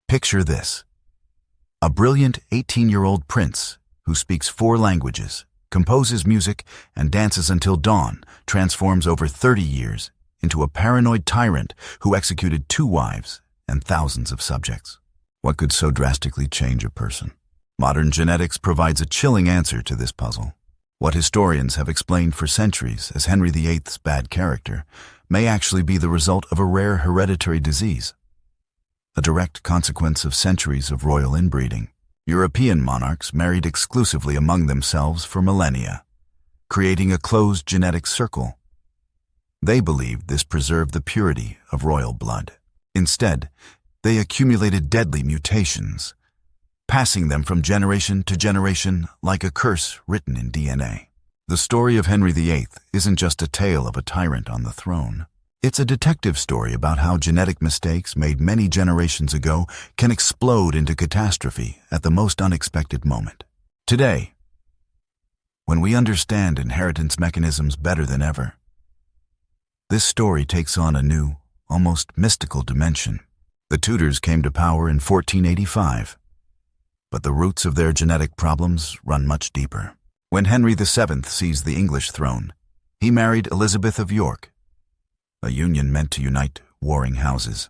Picture this. A brilliant 18-year-old prince who speaks 4 languages, composes music, and dances until dawn transforms over 30 years into a paranoid tyrant who executed 2 wives and thousands of subjects. What could so drastically change a person? Modern genetics provides a chilling answer to this puzzle. What historians have explained for centuries as Henry VIII's bad character may actually be the result of a rare hereditary disease, a direct consequence of centuries of royal inbreeding. European monarchs married exclusively among themselves for millennia, creating a closed genetic circle. They believed this preserved the purity of royal blood. Instead, they accumulated deadly mutations, passing them from generation to generation like a curse written in DNA. The story of Henry VIII isn't just a tale of a tyrant on the throne. It's a detective story about how genetic mistakes made many generations ago can explode into catastrophe at the most unexpected moment. Today, when we understand inheritance mechanisms better than ever, this story takes on a new, almost mystical dimension. The Tudors came to power in 1485, but the roots of their genetic problems run much deeper. When Henry VII seized the English throne, he married Elizabeth of York, a union meant to unite warring houses.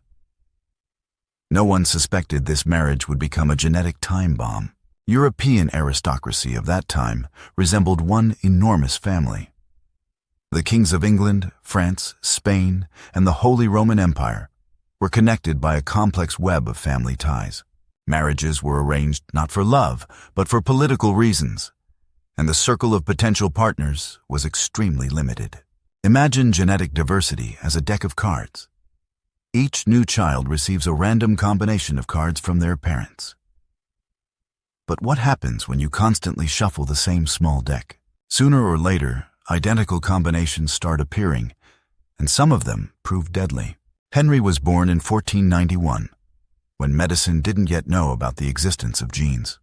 No one suspected this marriage would become a genetic time bomb. European aristocracy of that time resembled one enormous family. The kings of England, France, Spain, and the Holy Roman Empire were connected by a complex web of family ties. Marriages were arranged not for love, but for political reasons, and the circle of potential partners was extremely limited. Imagine genetic diversity as a deck of cards. Each new child receives a random combination of cards from their parents. But what happens when you constantly shuffle the same small deck? Sooner or later, identical combinations start appearing, and some of them prove deadly. Henry was born in 1491, when medicine didn't yet know about the existence of genes.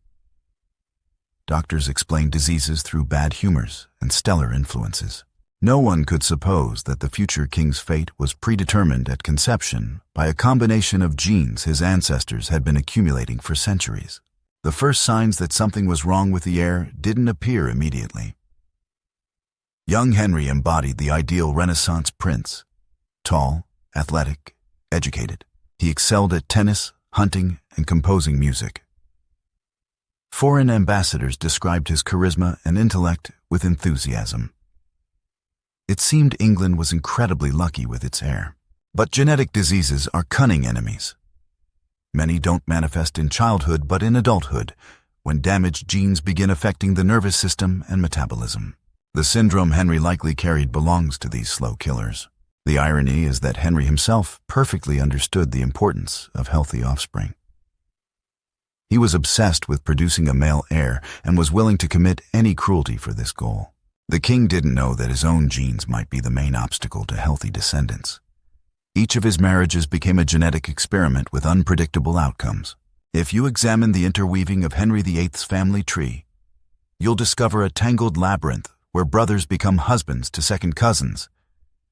Doctors explained diseases through bad humors and stellar influences. No one could suppose that the future king's fate was predetermined at conception by a combination of genes his ancestors had been accumulating for centuries. The first signs that something was wrong with the heir didn't appear immediately. Young Henry embodied the ideal Renaissance prince: tall, athletic, educated. He excelled at tennis, hunting, and composing music. Foreign ambassadors described his charisma and intellect with enthusiasm. It seemed England was incredibly lucky with its heir. But genetic diseases are cunning enemies. Many don't manifest in childhood but in adulthood, when damaged genes begin affecting the nervous system and metabolism. The syndrome Henry likely carried belongs to these slow killers. The irony is that Henry himself perfectly understood the importance of healthy offspring. He was obsessed with producing a male heir and was willing to commit any cruelty for this goal. The king didn't know that his own genes might be the main obstacle to healthy descendants. Each of his marriages became a genetic experiment with unpredictable outcomes. If you examine the interweaving of Henry VIII's family tree, you'll discover a tangled labyrinth where brothers become husbands to second cousins,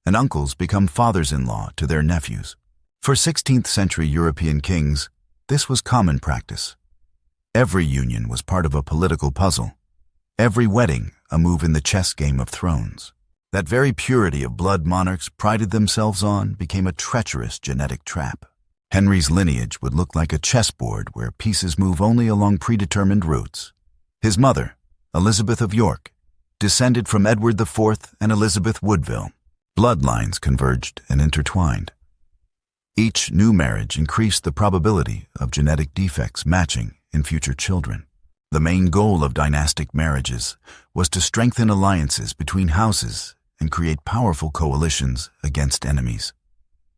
and uncles become fathers-in-law to their nephews. For 16th century European kings, this was common practice. Every union was part of a political puzzle. Every wedding a move in the chess game of thrones. That very purity of blood monarchs prided themselves on became a treacherous genetic trap. Henry's lineage would look like a chessboard where pieces move only along predetermined routes. His mother, Elizabeth of York, descended from Edward IV and Elizabeth Woodville. Bloodlines converged and intertwined. Each new marriage increased the probability of genetic defects matching in future children. The main goal of dynastic marriages was to strengthen alliances between houses and create powerful coalitions against enemies.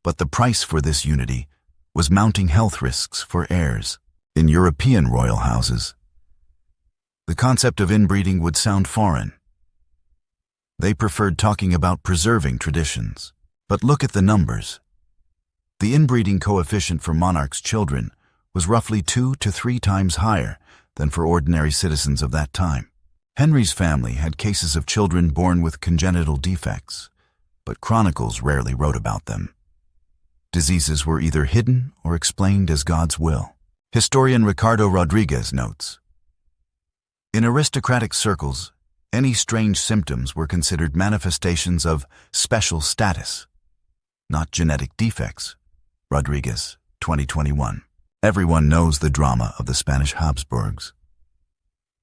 But the price for this unity was mounting health risks for heirs. In European royal houses, the concept of inbreeding would sound foreign. They preferred talking about preserving traditions. But look at the numbers. The inbreeding coefficient for monarchs' children was roughly 2 to 3 times higher than for ordinary citizens of that time. Henry's family had cases of children born with congenital defects, but chronicles rarely wrote about them. Diseases were either hidden or explained as God's will. Historian Ricardo Rodriguez notes, in aristocratic circles, any strange symptoms were considered manifestations of special status, not genetic defects. Rodriguez, 2021. Everyone knows the drama of the Spanish Habsburgs,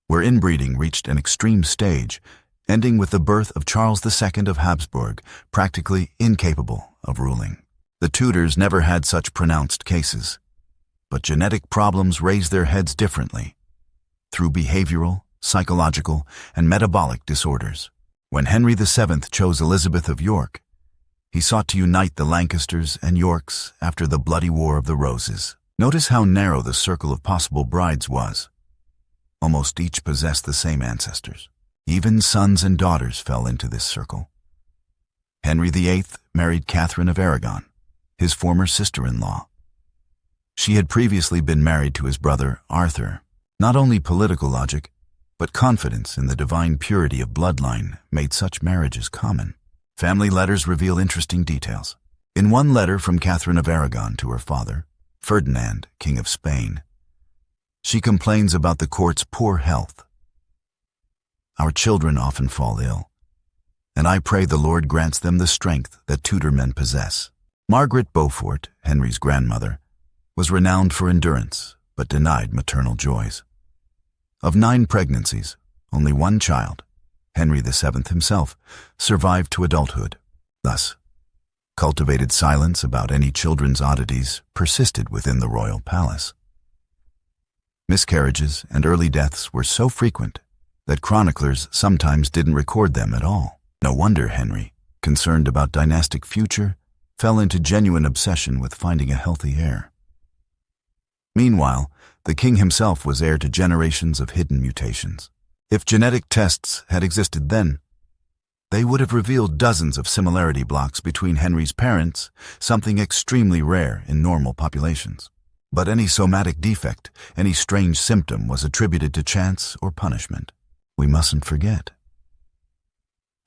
where inbreeding reached an extreme stage, ending with the birth of Charles II of Habsburg, practically incapable of ruling. The Tudors never had such pronounced cases, but genetic problems raised their heads differently, through behavioral, psychological, and metabolic disorders. When Henry VII chose Elizabeth of York, he sought to unite the Lancasters and Yorks after the Bloody War of the Roses. Notice how narrow the circle of possible brides was. Almost each possessed the same ancestors. Even sons and daughters fell into this circle. Henry VIII married Catherine of Aragon, his former sister-in-law. She had previously been married to his brother, Arthur. Not only political logic, but confidence in the divine purity of bloodline made such marriages common. Family letters reveal interesting details. In one letter from Catherine of Aragon to her father, Ferdinand, King of Spain, she complains about the court's poor health. Our children often fall ill, and I pray the Lord grants them the strength that Tudor men possess. Margaret Beaufort, Henry's grandmother, was renowned for endurance, but denied maternal joys. Of 9 pregnancies, only 1 child, Henry VII himself, survived to adulthood. Thus, cultivated silence about any children's oddities persisted within the royal palace. Miscarriages and early deaths were so frequent that chroniclers sometimes didn't record them at all. No wonder Henry, concerned about dynastic future, fell into genuine obsession with finding a healthy heir. Meanwhile, the king himself was heir to generations of hidden mutations. If genetic tests had existed then, they would have revealed dozens of similarity blocks between Henry's parents, something extremely rare in normal populations. But any somatic defect, any strange symptom was attributed to chance or punishment. We mustn't forget.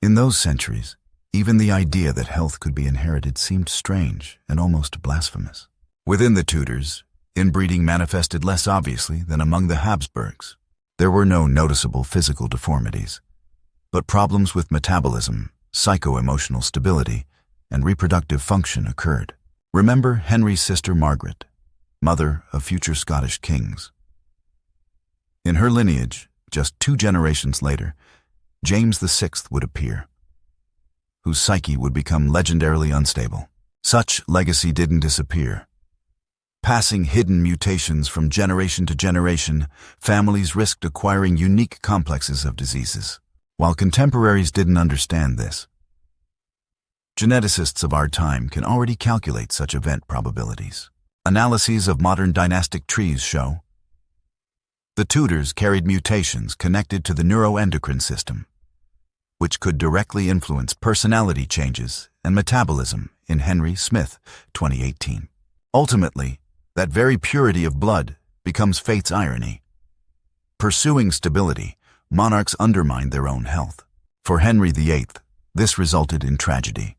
In those centuries, even the idea that health could be inherited seemed strange and almost blasphemous. Within the Tudors, inbreeding manifested less obviously than among the Habsburgs. There were no noticeable physical deformities, but problems with metabolism, psycho-emotional stability, and reproductive function occurred. Remember Henry's sister Margaret, mother of future Scottish kings. In her lineage, just 2 generations later, James VI would appear, whose psyche would become legendarily unstable. Such legacy didn't disappear. Passing hidden mutations from generation to generation, families risked acquiring unique complexes of diseases. While contemporaries didn't understand this, geneticists of our time can already calculate such event probabilities. Analyses of modern dynastic trees show the Tudors carried mutations connected to the neuroendocrine system, which could directly influence personality changes and metabolism in Henry Smith, 2018. Ultimately, that very purity of blood becomes fate's irony. Pursuing stability, monarchs undermined their own health. For Henry VIII, this resulted in tragedy.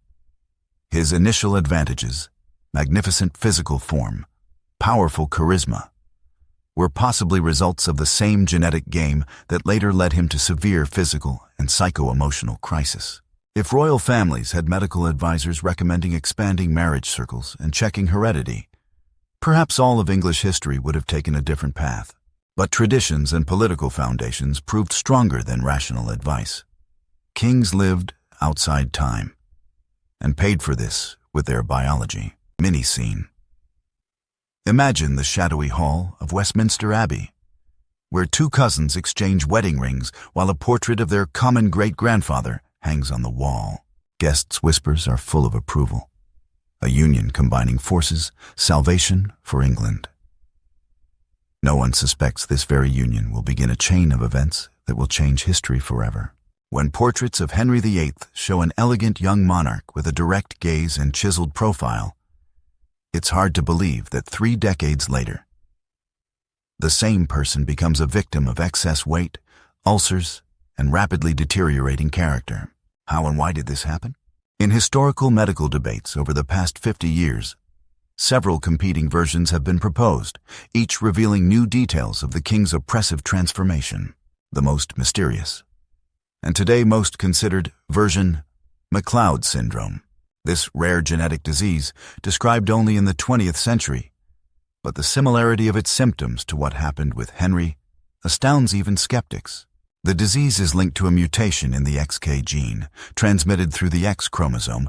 His initial advantages, magnificent physical form, powerful charisma, were possibly results of the same genetic game that later led him to severe physical and psycho-emotional crisis. If royal families had medical advisors recommending expanding marriage circles and checking heredity, perhaps all of English history would have taken a different path. But traditions and political foundations proved stronger than rational advice. Kings lived outside time and paid for this with their biology. Mini-scene. Imagine the shadowy hall of Westminster Abbey, where 2 cousins exchange wedding rings while a portrait of their common great-grandfather hangs on the wall. Guests' whispers are full of approval. A union combining forces, salvation for England. No one suspects this very union will begin a chain of events that will change history forever. When portraits of Henry VIII show an elegant young monarch with a direct gaze and chiseled profile, it's hard to believe that 3 decades later, the same person becomes a victim of excess weight, ulcers, and rapidly deteriorating character. How and why did this happen? In historical medical debates over the past 50 years, Several competing versions have been proposed, each revealing new details of the king's oppressive transformation, the most mysterious, and today most considered, version MacLeod syndrome. This rare genetic disease, described only in the 20th century, but the similarity of its symptoms to what happened with Henry astounds even skeptics. The disease is linked to a mutation in the XK gene, transmitted through the X chromosome.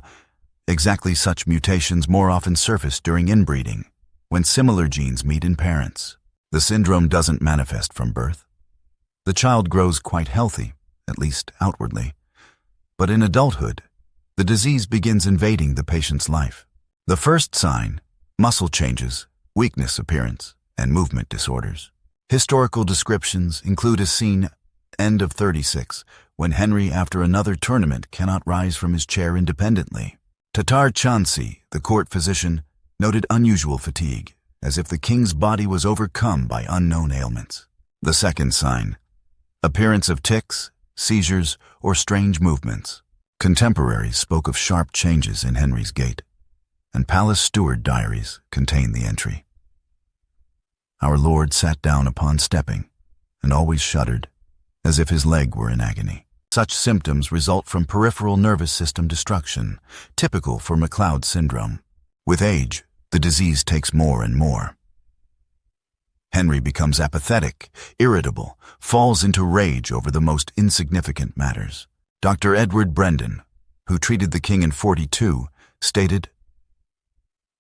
Exactly such mutations more often surface during inbreeding, when similar genes meet in parents. The syndrome doesn't manifest from birth. The child grows quite healthy, at least outwardly, but in adulthood, the disease begins invading the patient's life. The first sign: muscle changes, weakness appearance, and movement disorders. Historical descriptions include a scene, end of 36, when Henry, after another tournament, cannot rise from his chair independently. Tatar Chansi, the court physician, noted unusual fatigue, as if the king's body was overcome by unknown ailments. The second sign: appearance of tics, seizures, or strange movements. Contemporaries spoke of sharp changes in Henry's gait, and palace steward diaries contain the entry: "Our lord sat down upon stepping, and always shuddered, as if his leg were in agony." Such symptoms result from peripheral nervous system destruction, typical for MacLeod syndrome. With age, the disease takes more and more. Henry becomes apathetic, irritable, falls into rage over the most insignificant matters. Dr. Edward Brendan, who treated the king in 42, stated,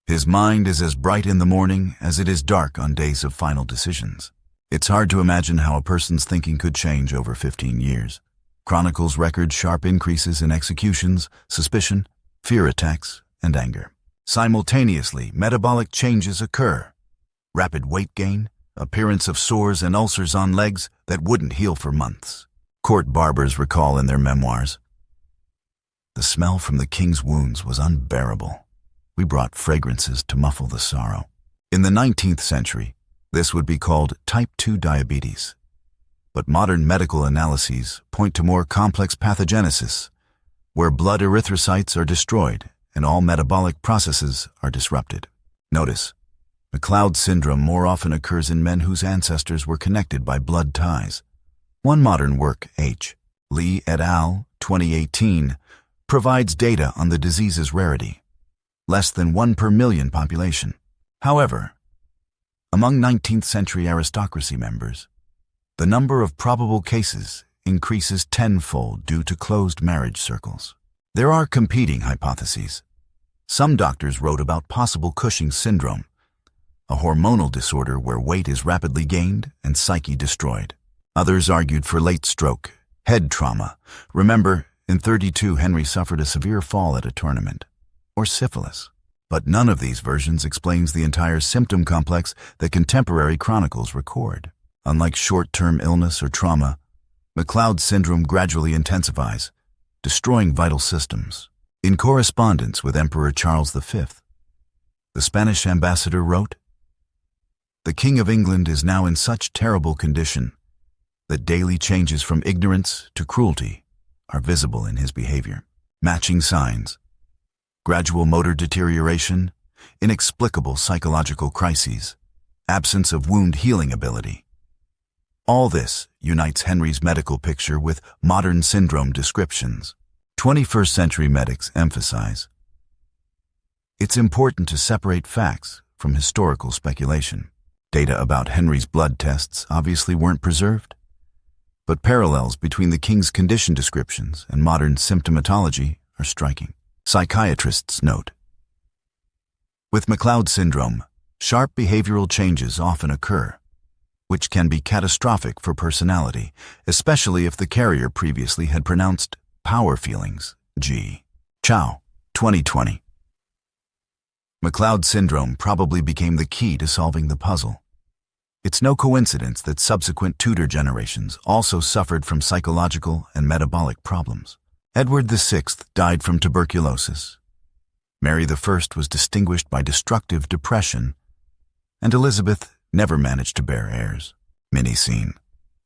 "His mind is as bright in the morning as it is dark on days of final decisions." It's hard to imagine how a person's thinking could change over 15 years. Chronicles record sharp increases in executions, suspicion, fear attacks, and anger. Simultaneously, metabolic changes occur: rapid weight gain, appearance of sores and ulcers on legs that wouldn't heal for months. Court barbers recall in their memoirs, "The smell from the king's wounds was unbearable. We brought fragrances to muffle the sorrow." In the 19th century, this would be called type 2 diabetes. But modern medical analyses point to more complex pathogenesis, where blood erythrocytes are destroyed and all metabolic processes are disrupted. Notice, MacLeod syndrome more often occurs in men whose ancestors were connected by blood ties. One modern work, H. Lee et al., 2018, provides data on the disease's rarity: less than 1 per million population. However, among 19th century aristocracy members, the number of probable cases increases tenfold due to closed marriage circles. There are competing hypotheses. Some doctors wrote about possible Cushing's syndrome, a hormonal disorder where weight is rapidly gained and psyche destroyed. Others argued for late stroke, head trauma. Remember, in 32 Henry suffered a severe fall at a tournament. Or syphilis. But none of these versions explains the entire symptom complex that contemporary chronicles record. Unlike short-term illness or trauma, MacLeod syndrome gradually intensifies, destroying vital systems. In correspondence with Emperor Charles V, the Spanish ambassador wrote, "The King of England is now in such terrible condition that daily changes from ignorance to cruelty are visible in his behavior. Matching signs: gradual motor deterioration, inexplicable psychological crises, absence of wound healing ability." All this unites Henry's medical picture with modern syndrome descriptions. 21st century medics emphasize, "It's important to separate facts from historical speculation." Data about Henry's blood tests obviously weren't preserved, but parallels between the king's condition descriptions and modern symptomatology are striking. Psychiatrists note, with MacLeod syndrome, sharp behavioral changes often occur, which can be catastrophic for personality, especially if the carrier previously had pronounced power feelings. G. Chow, 2020. MacLeod syndrome probably became the key to solving the puzzle. It's no coincidence that subsequent Tudor generations also suffered from psychological and metabolic problems. Edward VI died from tuberculosis. Mary I was distinguished by destructive depression, and Elizabeth never managed to bear heirs. Mini-scene: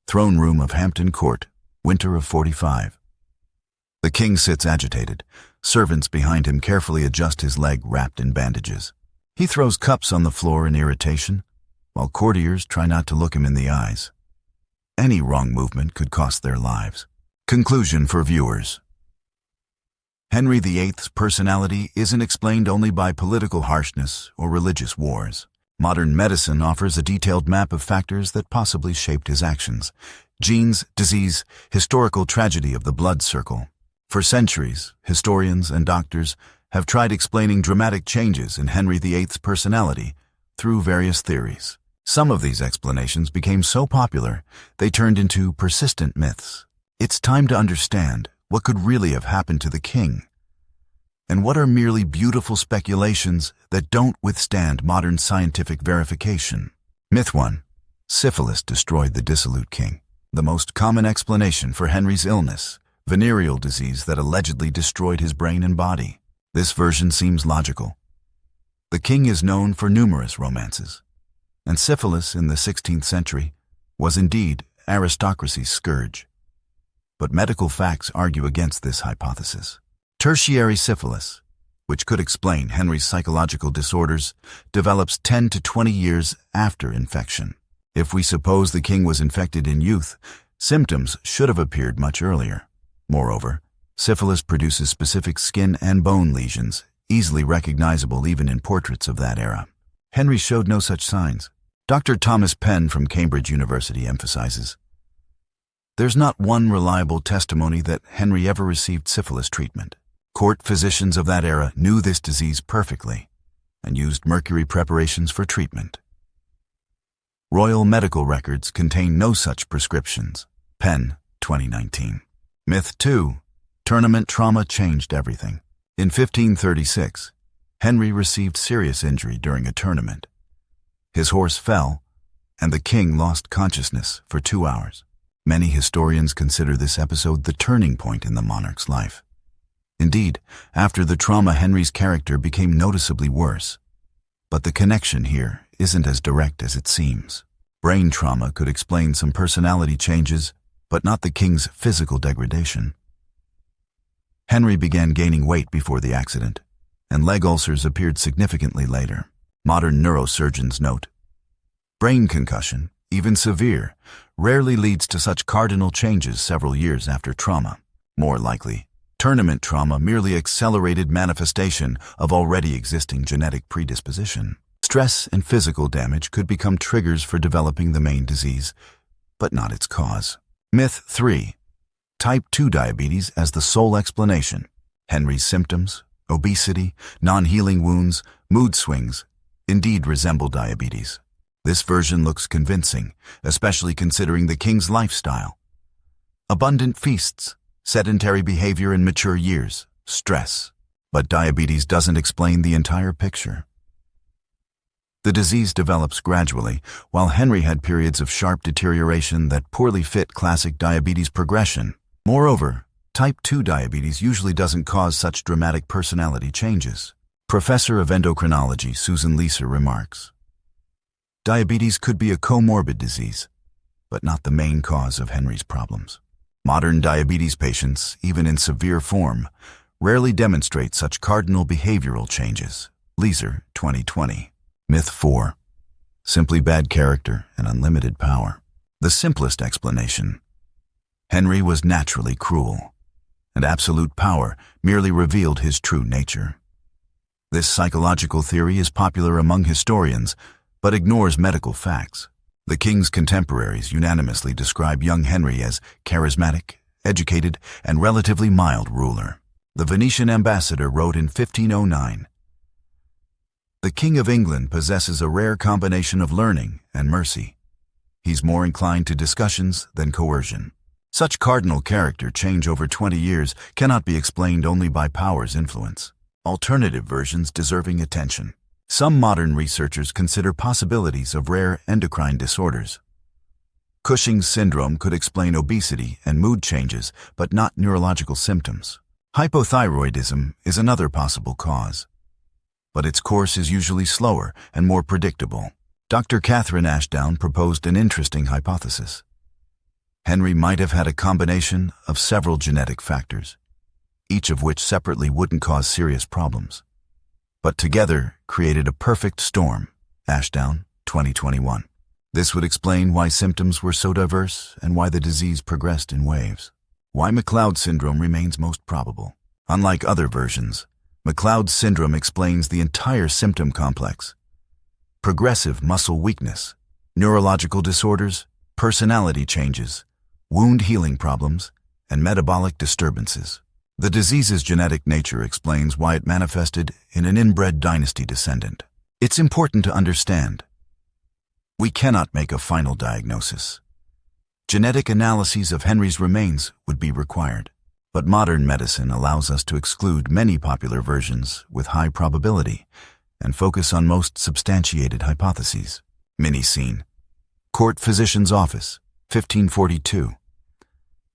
throne room of Hampton Court, winter of 45. The king sits agitated. Servants behind him carefully adjust his leg wrapped in bandages. He throws cups on the floor in irritation, while courtiers try not to look him in the eyes. Any wrong movement could cost their lives. Conclusion for viewers. Henry VIII's personality isn't explained only by political harshness or religious wars. Modern medicine offers a detailed map of factors that possibly shaped his actions. Genes, disease, historical tragedy of the blood circle. For centuries, historians and doctors have tried explaining dramatic changes in Henry VIII's personality through various theories. Some of these explanations became so popular, they turned into persistent myths. It's time to understand what could really have happened to the king, and what are merely beautiful speculations that don't withstand modern scientific verification. Myth 1. Syphilis destroyed the dissolute king. The most common explanation for Henry's illness, venereal disease that allegedly destroyed his brain and body. This version seems logical. The king is known for numerous romances, and syphilis in the 16th century was indeed aristocracy's scourge. But medical facts argue against this hypothesis. Tertiary syphilis, which could explain Henry's psychological disorders, develops 10 to 20 years after infection. If we suppose the king was infected in youth, symptoms should have appeared much earlier. Moreover, syphilis produces specific skin and bone lesions, easily recognizable even in portraits of that era. Henry showed no such signs. Dr. Thomas Penn from Cambridge University emphasizes, "There's not one reliable testimony that Henry ever received syphilis treatment. Court physicians of that era knew this disease perfectly and used mercury preparations for treatment. Royal medical records contain no such prescriptions." Penn, 2019. Myth 2. Tournament trauma changed everything. In 1536, Henry received serious injury during a tournament. His horse fell, and the king lost consciousness for 2 hours. Many historians consider this episode the turning point in the monarch's life. Indeed, after the trauma, Henry's character became noticeably worse. But the connection here isn't as direct as it seems. Brain trauma could explain some personality changes, but not the king's physical degradation. Henry began gaining weight before the accident, and leg ulcers appeared significantly later. Modern neurosurgeons note, brain concussion, even severe, rarely leads to such cardinal changes several years after trauma. More likely, tournament trauma merely accelerated manifestation of already existing genetic predisposition. Stress and physical damage could become triggers for developing the main disease, but not its cause. Myth 3. Type 2 diabetes as the sole explanation. Henry's symptoms, obesity, non-healing wounds, mood swings, indeed resemble diabetes. This version looks convincing, especially considering the king's lifestyle. Abundant feasts, sedentary behavior in mature years, stress. But diabetes doesn't explain the entire picture. The disease develops gradually, while Henry had periods of sharp deterioration that poorly fit classic diabetes progression. Moreover, type 2 diabetes usually doesn't cause such dramatic personality changes. Professor of endocrinology Susan Leeser remarks, diabetes could be a comorbid disease, but not the main cause of Henry's problems. Modern diabetes patients, even in severe form, rarely demonstrate such cardinal behavioral changes. Leeser, 2020. Myth 4. Simply bad character and unlimited power. The simplest explanation. Henry was naturally cruel, and absolute power merely revealed his true nature. This psychological theory is popular among historians, but ignores medical facts. The king's contemporaries unanimously describe young Henry as charismatic, educated, and relatively mild ruler. The Venetian ambassador wrote in 1509, "The King of England possesses a rare combination of learning and mercy. He's more inclined to discussions than coercion." Such cardinal character change over 20 years cannot be explained only by power's influence. Alternative versions deserving attention. Some modern researchers consider possibilities of rare endocrine disorders. Cushing's syndrome could explain obesity and mood changes, but not neurological symptoms. Hypothyroidism is another possible cause, but its course is usually slower and more predictable. Dr. Catherine Ashdown proposed an interesting hypothesis. Henry might have had a combination of several genetic factors, each of which separately wouldn't cause serious problems. but together created a perfect storm. Ashdown, 2021. This would explain why symptoms were so diverse and why the disease progressed in waves. Why McLeod syndrome remains most probable. Unlike other versions, McLeod syndrome explains the entire symptom complex. Progressive muscle weakness, neurological disorders, personality changes, wound healing problems, and metabolic disturbances. The disease's genetic nature explains why it manifested in an inbred dynasty descendant. It's important to understand. We cannot make a final diagnosis. Genetic analyses of Henry's remains would be required, but modern medicine allows us to exclude many popular versions with high probability and focus on most substantiated hypotheses. Mini-scene. Court physician's office, 1542.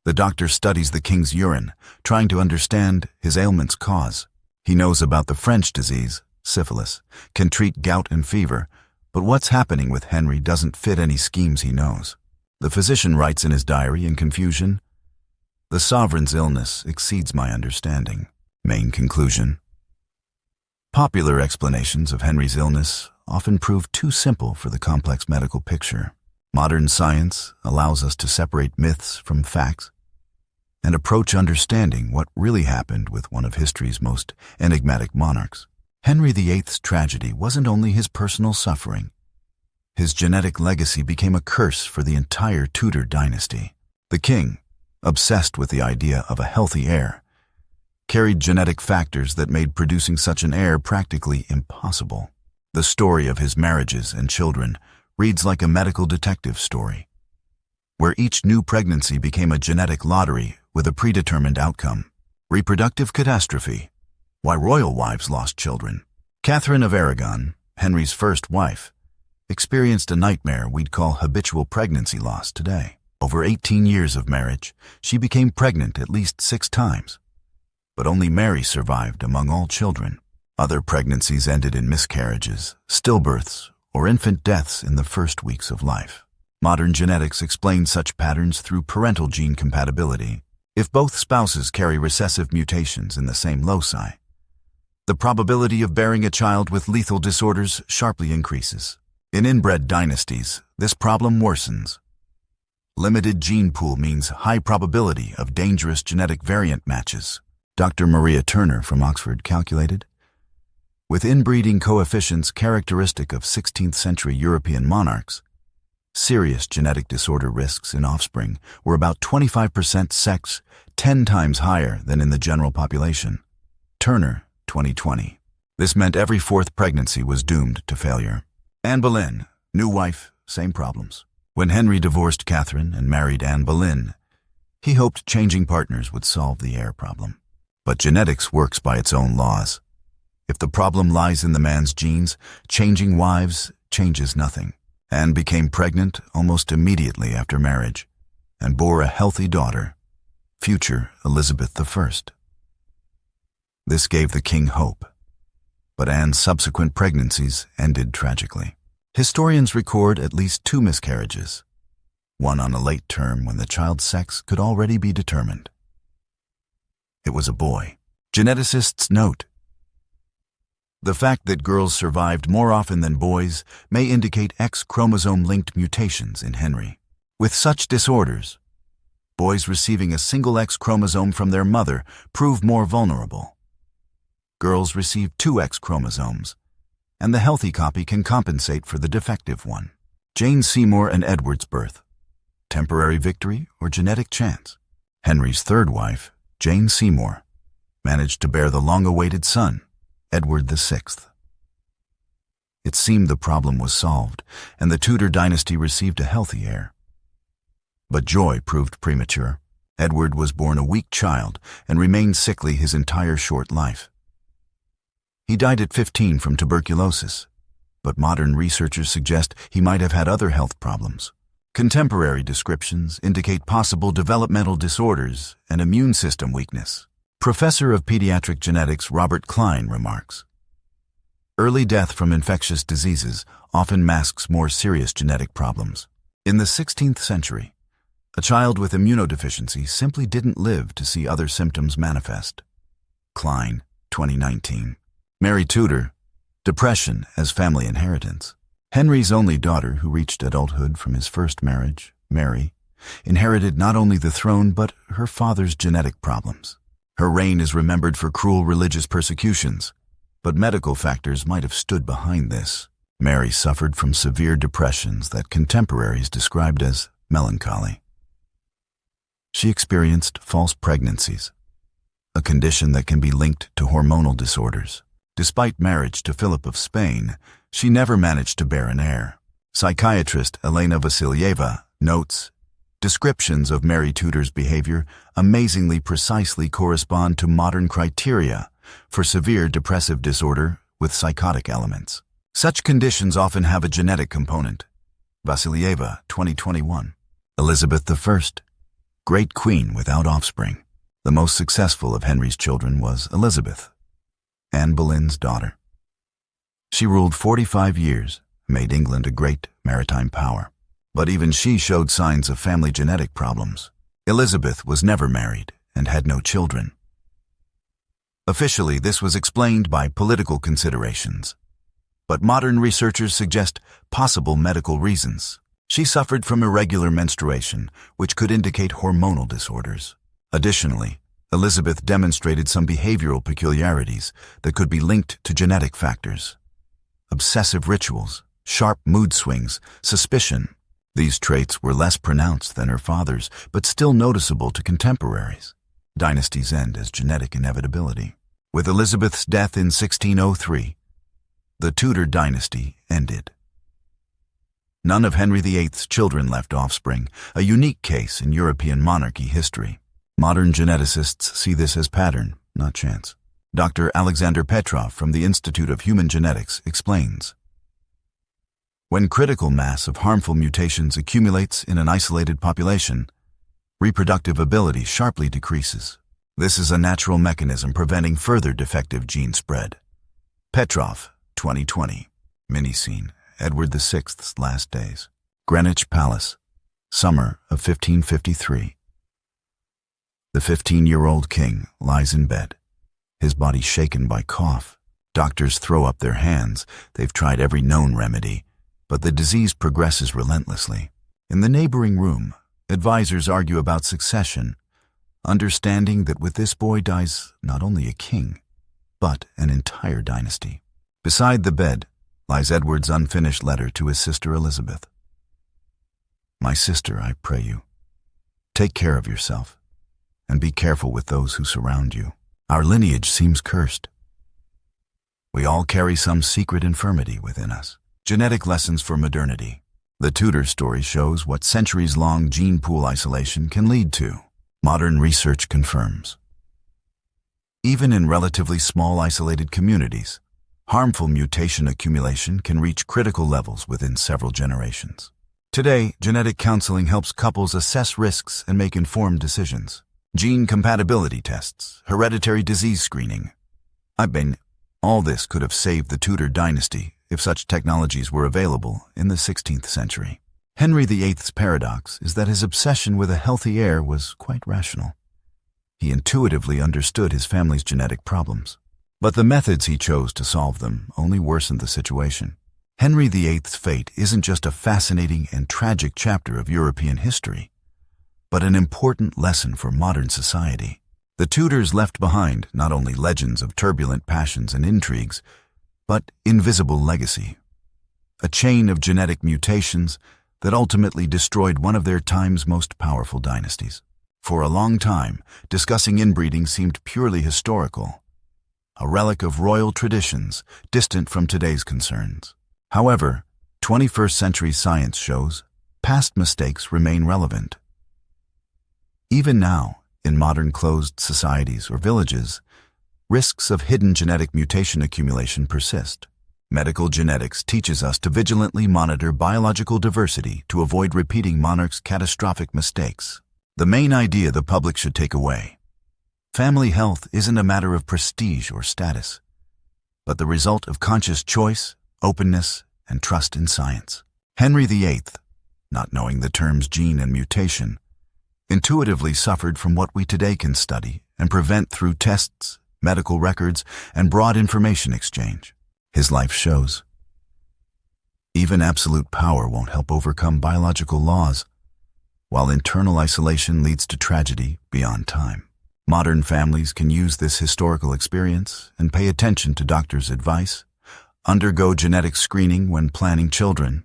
The doctor studies the king's urine, trying to understand his ailment's cause. He knows about the French disease, syphilis, can treat gout and fever, but what's happening with Henry doesn't fit any schemes he knows. The physician writes in his diary in confusion, "The sovereign's illness exceeds my understanding." Main conclusion. Popular explanations of Henry's illness often prove too simple for the complex medical picture. Modern science allows us to separate myths from facts and approach understanding what really happened with one of history's most enigmatic monarchs. Henry VIII's tragedy wasn't only his personal suffering. His genetic legacy became a curse for the entire Tudor dynasty. The king, obsessed with the idea of a healthy heir, carried genetic factors that made producing such an heir practically impossible. The story of his marriages and children reads like a medical detective story, where each new pregnancy became a genetic lottery with a predetermined outcome. Reproductive catastrophe. Why royal wives lost children. Catherine of Aragon, Henry's first wife, experienced a nightmare we'd call habitual pregnancy loss today. Over 18 years of marriage, she became pregnant at least 6 times. But only Mary survived among all children. Other pregnancies ended in miscarriages, stillbirths, or infant deaths in the first weeks of life. Modern genetics explain such patterns through parental gene compatibility. If both spouses carry recessive mutations in the same loci, the probability of bearing a child with lethal disorders sharply increases. In inbred dynasties, this problem worsens. Limited gene pool means high probability of dangerous genetic variant matches. Dr. Maria Turner from Oxford calculated, with inbreeding coefficients characteristic of 16th century European monarchs, serious genetic disorder risks in offspring were about 25% sex, 10 times higher than in the general population. Turner, 2020. This meant every 4th pregnancy was doomed to failure. Anne Boleyn, new wife, same problems. When Henry divorced Catherine and married Anne Boleyn, he hoped changing partners would solve the heir problem. But genetics works by its own laws. If the problem lies in the man's genes, changing wives changes nothing. Anne became pregnant almost immediately after marriage and bore a healthy daughter, future Elizabeth I. This gave the king hope, but Anne's subsequent pregnancies ended tragically. Historians record at least 2 miscarriages, one on a late term when the child's sex could already be determined. It was a boy. Geneticists note, the fact that girls survived more often than boys may indicate X chromosome-linked mutations in Henry. With such disorders, boys receiving a single X chromosome from their mother prove more vulnerable. Girls receive 2 X chromosomes, and the healthy copy can compensate for the defective one. Jane Seymour and Edward's birth. Temporary victory or genetic chance? Henry's 3rd wife, Jane Seymour, managed to bear the long-awaited son, Edward VI. It seemed the problem was solved, and the Tudor dynasty received a healthy heir. But joy proved premature. Edward was born a weak child and remained sickly his entire short life. He died at 15 from tuberculosis, but modern researchers suggest he might have had other health problems. Contemporary descriptions indicate possible developmental disorders and immune system weakness. Professor of Pediatric Genetics Robert Klein remarks, early death from infectious diseases often masks more serious genetic problems. In the 16th century, a child with immunodeficiency simply didn't live to see other symptoms manifest. Klein, 2019. Mary Tudor, Depression as family inheritance. Henry's only daughter, who reached adulthood from his first marriage, Mary, inherited not only the throne but her father's genetic problems. Her reign is remembered for cruel religious persecutions, but medical factors might have stood behind this. Mary suffered from severe depressions that contemporaries described as melancholy. She experienced false pregnancies, a condition that can be linked to hormonal disorders. Despite marriage to Philip of Spain, she never managed to bear an heir. Psychiatrist Elena Vasilyeva notes, descriptions of Mary Tudor's behavior amazingly precisely correspond to modern criteria for severe depressive disorder with psychotic elements. Such conditions often have a genetic component. Vasilyeva, 2021. Elizabeth I, great queen without offspring. The most successful of Henry's children was Elizabeth, Anne Boleyn's daughter. She ruled 45 years, made England a great maritime power. But even she showed signs of family genetic problems. Elizabeth was never married and had no children. Officially, this was explained by political considerations, but modern researchers suggest possible medical reasons. She suffered from irregular menstruation, which could indicate hormonal disorders. Additionally, Elizabeth demonstrated some behavioral peculiarities that could be linked to genetic factors. Obsessive rituals, sharp mood swings, suspicion. These traits were less pronounced than her father's, but still noticeable to contemporaries. Dynasties end as genetic inevitability. With Elizabeth's death in 1603, the Tudor dynasty ended. None of Henry VIII's children left offspring, a unique case in European monarchy history. Modern geneticists see this as pattern, not chance. Dr. Alexander Petrov from the Institute of Human Genetics explains, when critical mass of harmful mutations accumulates in an isolated population, reproductive ability sharply decreases. This is a natural mechanism preventing further defective gene spread. Petrov, 2020. Mini-scene, Edward VI's last days. Greenwich Palace, summer of 1553. The 15-year-old king lies in bed, his body shaken by cough. Doctors throw up their hands. They've tried every known remedy, but the disease progresses relentlessly. In the neighboring room, advisors argue about succession, understanding that with this boy dies not only a king, but an entire dynasty. Beside the bed lies Edward's unfinished letter to his sister Elizabeth. My sister, I pray you, take care of yourself, and be careful with those who surround you. Our lineage seems cursed. We all carry some secret infirmity within us. Genetic lessons for modernity. The Tudor story shows what centuries-long gene pool isolation can lead to. Modern research confirms. Even in relatively small isolated communities, harmful mutation accumulation can reach critical levels within several generations. Today, genetic counseling helps couples assess risks and make informed decisions. Gene compatibility tests, hereditary disease screening. All this could have saved the Tudor dynasty if such technologies were available in the 16th century. Henry VIII's paradox is that his obsession with a healthy heir was quite rational. He intuitively understood his family's genetic problems, but the methods he chose to solve them only worsened the situation. Henry VIII's fate isn't just a fascinating and tragic chapter of European history, but an important lesson for modern society. The Tudors left behind not only legends of turbulent passions and intrigues, but invisible legacy, a chain of genetic mutations that ultimately destroyed one of their time's most powerful dynasties. For a long time, discussing inbreeding seemed purely historical, a relic of royal traditions distant from today's concerns. However, 21st century science shows past mistakes remain relevant. Even now, in modern closed societies or villages, risks of hidden genetic mutation accumulation persist. Medical genetics teaches us to vigilantly monitor biological diversity to avoid repeating monarchs' catastrophic mistakes. The main idea the public should take away: family health isn't a matter of prestige or status, but the result of conscious choice, openness, and trust in science. Henry VIII, not knowing the terms gene and mutation, intuitively suffered from what we today can study and prevent through tests, medical records, and broad information exchange. His life shows. Even absolute power won't help overcome biological laws, while internal isolation leads to tragedy beyond time. Modern families can use this historical experience and pay attention to doctors' advice, undergo genetic screening when planning children,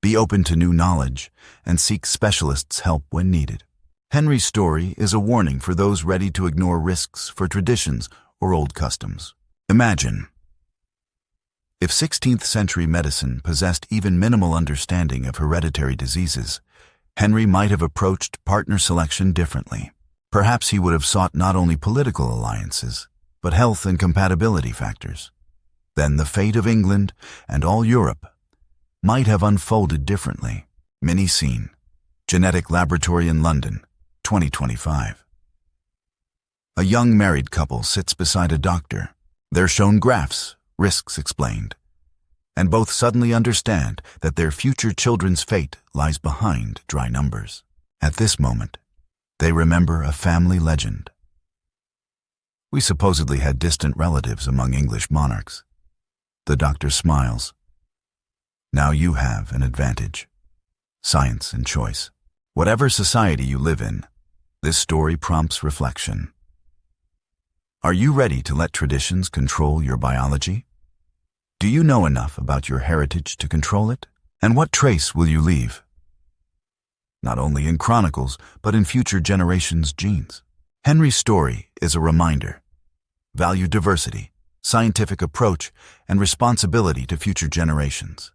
be open to new knowledge, and seek specialists' help when needed. Henry's story is a warning for those ready to ignore risks for traditions or old customs. Imagine if 16th century medicine possessed even minimal understanding of hereditary diseases, Henry might have approached partner selection differently. Perhaps he would have sought not only political alliances, but health and compatibility factors. Then the fate of England and all Europe might have unfolded differently. Mini-scene. Genetic Laboratory in London, 2025. A young married couple sits beside a doctor. They're shown graphs, risks explained, and both suddenly understand that their future children's fate lies behind dry numbers. At this moment, they remember a family legend. We supposedly had distant relatives among English monarchs. The doctor smiles. Now you have an advantage. Science and choice. Whatever society you live in, this story prompts reflection. Are you ready to let traditions control your biology? Do you know enough about your heritage to control it? And what trace will you leave? Not only in chronicles, but in future generations' genes. Henry's story is a reminder. Value diversity, scientific approach, and responsibility to future generations.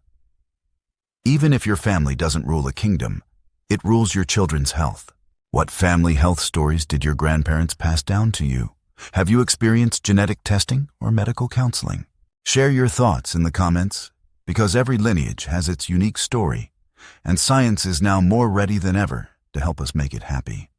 Even if your family doesn't rule a kingdom, it rules your children's health. What family health stories did your grandparents pass down to you? Have you experienced genetic testing or medical counseling? Share your thoughts in the comments, because every lineage has its unique story, and science is now more ready than ever to help us make it happy.